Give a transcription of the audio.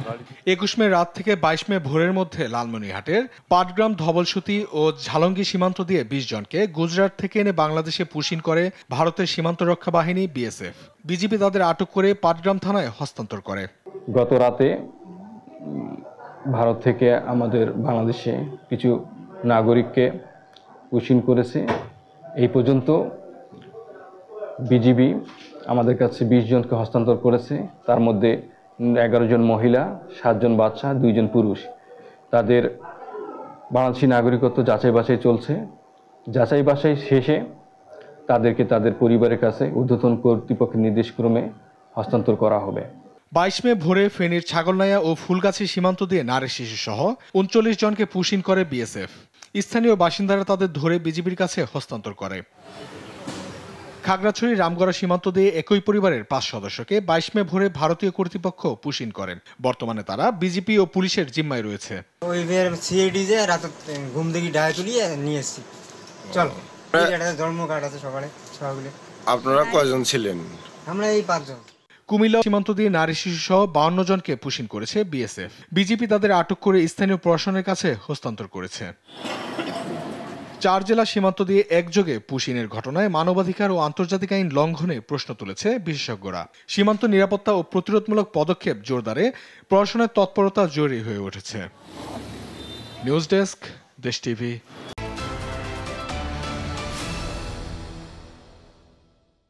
21 মে রাত থেকে 22 মে ভোরের মধ্যে লালমনিরহাটের পাটগ্রাম, ধবলসুতি ও ঝালঙ্গি সীমান্ত দিয়ে 20 জনকে গুজরাট থেকে এনে বাংলাদেশে পুশিন করে ভারতের সীমান্ত রক্ষা বাহিনী বিএসএফ। বিজিবি তাদের আটক করে পাটগ্রাম থানায় হস্তান্তর করে। গত রাতে ভারত থেকে আমাদের বাংলাদেশে কিছু নাগরিককে পুশিন করেছে। এই পর্যন্ত বিজিবি আমাদের কাছে 20 জনকে হস্তান্তর করেছে। তার মধ্যে 11 জন মহিলা, 7 জন বাচ্চা, 2 জন পুরুষ। তাদের বাংলাদেশি নাগরিকত্ব যাচাই বাছাই চলছে। যাচাই বাছাই শেষে তাদেরকে তাদের পরিবারের কাছে ঊর্ধ্বতন কর্তৃপক্ষের নির্দেশক্রমে হস্তান্তর করা হবে। 22 মে ভোরে ফেনীর ছাগলনাইয়া ও ফুলগাছি সীমান্ত দিয়ে নারী শিশু সহ 39 জনকে পুশিন করে বিএসএফ। স্থানীয় বাসিন্দারা তাদের ধরে বিজিবির কাছে হস্তান্তর করে। খাগড়াছড়ি রামগড়া সীমান্ত দিয়ে একই পরিবারের 5 সদস্যকে 22 মে ভোরে ভারতীয় কর্তৃপক্ষ পুশিন করেন। বর্তমানে তারা বিজিপি ও পুলিশের জিম্মায় রয়েছে। ওই সিআইডি যে রাত ঘুম থেকে ডায় তুলিয়ে নিয়ে এসেছি। চল জন্ম কার্ড আছে সকালে। আপনারা কয়জন ছিলেন? আমরা এই 5 জন। কুমিল্লা সীমান্ত দিয়ে নারী শিশু সহ 52 জনকে পুশিন করেছে বিএসএফ। বিজিপি তাদের আটক করে স্থানীয় প্রশাসনের কাছে হস্তান্তর করেছে। 4 জেলা সীমান্ত দিয়ে একযোগে পুশিনের ঘটনায় মানবাধিকার ও আন্তর্জাতিক আইন লঙ্ঘনে প্রশ্ন তুলেছে বিশেষজ্ঞরা। সীমান্ত নিরাপত্তা ও প্রতিরোধমূলক পদক্ষেপ জোরদারে প্রশাসনের তৎপরতা জরুরি হয়ে উঠেছে। নিউজ ডেস্ক, দেশ টিভি।